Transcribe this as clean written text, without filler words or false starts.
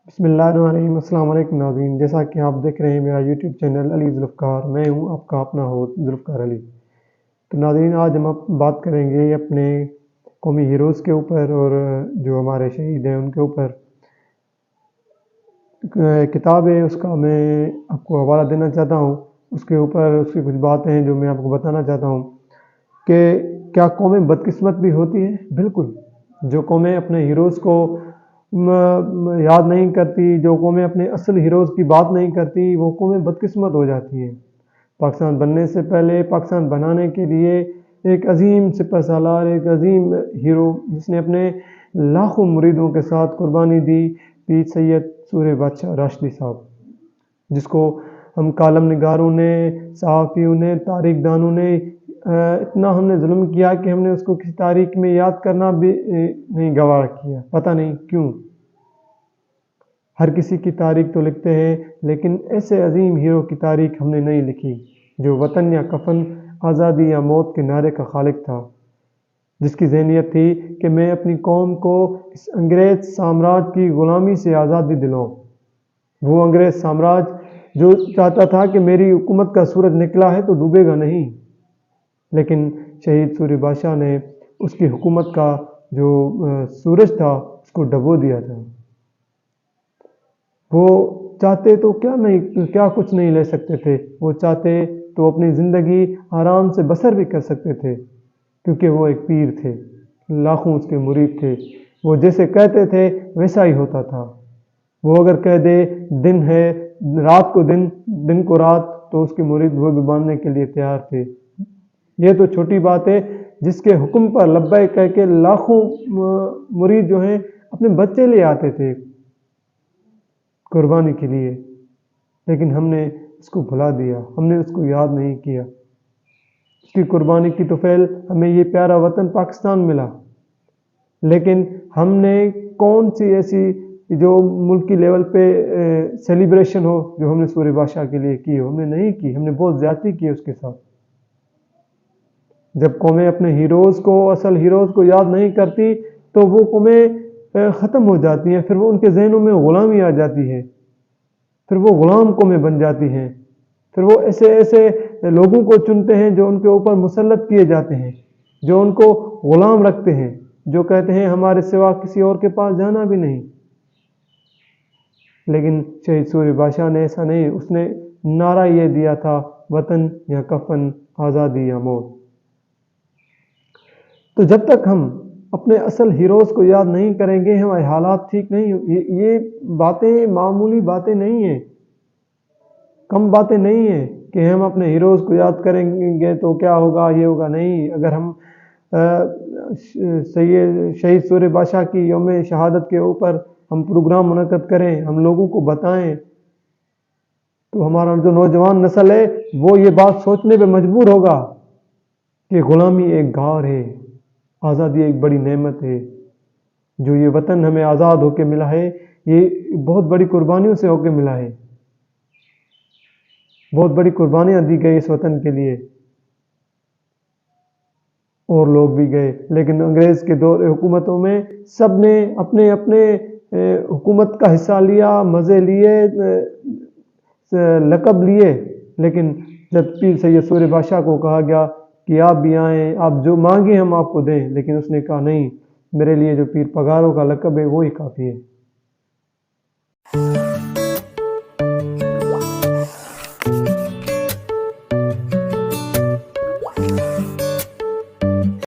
بسم اللہ الرحمن الرحیم۔ السلام علیکم ناظرین، جیسا کہ آپ دیکھ رہے ہیں میرا یوٹیوب چینل علی ذوالفقار، میں ہوں آپ کا اپنا ہوسٹ ذوالفقار علی۔ تو ناظرین، آج ہم بات کریں گے اپنے قومی ہیروز کے اوپر اور جو ہمارے شہید ہیں ان کے اوپر۔ کتاب ہے، اس کا میں آپ کو حوالہ دینا چاہتا ہوں، اس کے اوپر اس کی کچھ باتیں ہیں جو میں آپ کو بتانا چاہتا ہوں کہ کیا قومیں بدقسمت بھی ہوتی ہیں؟ بالکل۔ جو قومیں اپنے ہیروز کو یاد نہیں کرتی، جو قومیں اپنے اصل ہیروز کی بات نہیں کرتی، وہ قومیں بدقسمت ہو جاتی ہیں۔ پاکستان بننے سے پہلے، پاکستان بنانے کے لیے ایک عظیم سپہ سالار، ایک عظیم ہیرو جس نے اپنے لاکھوں مریدوں کے ساتھ قربانی دی، پیر سید سورہ بادشاہ راشدی صاحب، جس کو ہم کالم نگاروں نے، صحافیوں نے، تاریخ دانوں نے اتنا ہم نے ظلم کیا کہ ہم نے اس کو کسی تاریخ میں یاد کرنا بھی نہیں گوارا کیا۔ پتہ نہیں کیوں۔ ہر کسی کی تاریخ تو لکھتے ہیں، لیکن ایسے عظیم ہیرو کی تاریخ ہم نے نہیں لکھی، جو وطن یا کفن، آزادی یا موت کے نعرے کا خالق تھا، جس کی ذہنیت تھی کہ میں اپنی قوم کو اس انگریز سامراج کی غلامی سے آزادی دلاؤں۔ وہ انگریز سامراج جو چاہتا تھا کہ میری حکومت کا سورج نکلا ہے تو ڈوبے گا نہیں، لیکن شہید سورہ بادشاہ نے اس کی حکومت کا جو سورج تھا اس کو ڈبو دیا تھا۔ وہ چاہتے تو کیا کچھ نہیں لے سکتے تھے، وہ چاہتے تو اپنی زندگی آرام سے بسر بھی کر سکتے تھے، کیونکہ وہ ایک پیر تھے، لاکھوں اس کے مرید تھے۔ وہ جیسے کہتے تھے ویسا ہی ہوتا تھا۔ وہ اگر کہہ دے دن ہے، رات کو دن کو رات، تو اس کے مرید وہ بھی ماننے کے لیے تیار تھے۔ یہ تو چھوٹی بات ہے، جس کے حکم پر لبیک کہہ کے لاکھوں مرید جو ہیں اپنے بچے لے آتے تھے قربانی کے لیے، لیکن ہم نے اس کو بھلا دیا، ہم نے اس کو یاد نہیں کیا۔ اس کی قربانی کی توفیل ہمیں یہ پیارا وطن پاکستان ملا، لیکن ہم نے کون سی ایسی جو ملکی لیول پہ سیلیبریشن ہو جو ہم نے سورہ بادشاہ کے لیے کی ہو؟ ہم نے نہیں کی، ہم نے بہت زیادتی کی اس کے ساتھ۔ جب قومیں اپنے ہیروز کو، اصل ہیروز کو یاد نہیں کرتی تو وہ قومیں ختم ہو جاتی ہیں، پھر وہ ان کے ذہنوں میں غلامی آ جاتی ہے، پھر وہ غلام قومیں بن جاتی ہیں، پھر وہ ایسے لوگوں کو چنتے ہیں جو ان کے اوپر مسلط کیے جاتے ہیں، جو ان کو غلام رکھتے ہیں، جو کہتے ہیں ہمارے سوا کسی اور کے پاس جانا بھی نہیں۔ لیکن شہید سورہ بادشاہ نے ایسا نہیں، اس نے نعرہ یہ دیا تھا، وطن یا کفن، آزادی یا موت۔ تو جب تک ہم اپنے اصل ہیروز کو یاد نہیں کریں گے، ہمارے حالات ٹھیک نہیں۔ یہ باتیں معمولی باتیں نہیں ہیں، کم باتیں نہیں ہیں کہ ہم اپنے ہیروز کو یاد کریں گے تو کیا ہوگا، یہ ہوگا نہیں۔ اگر ہم شہید سورہ بادشاہ کی یوم شہادت کے اوپر ہم پروگرام منعقد کریں، ہم لوگوں کو بتائیں، تو ہمارا جو نوجوان نسل ہے وہ یہ بات سوچنے پہ مجبور ہوگا کہ غلامی ایک گھار ہے، آزادی ایک بڑی نعمت ہے۔ جو یہ وطن ہمیں آزاد ہو کے ملا ہے، یہ بہت بڑی قربانیوں سے ہو کے ملا ہے، بہت بڑی قربانیاں دی گئی اس وطن کے لیے، اور لوگ بھی گئے، لیکن انگریز کے دور حکومتوں میں سب نے اپنے اپنے حکومت کا حصہ لیا، مزے لیے، لقب لیے، لیکن جب پیر سید سورہ بادشاہ کو کہا گیا کہ آپ بھی آئیں، آپ جو مانگیں ہم آپ کو دیں، لیکن اس نے کہا نہیں، میرے لیے جو پیر پگاروں کا لقب ہے وہی کافی ہے۔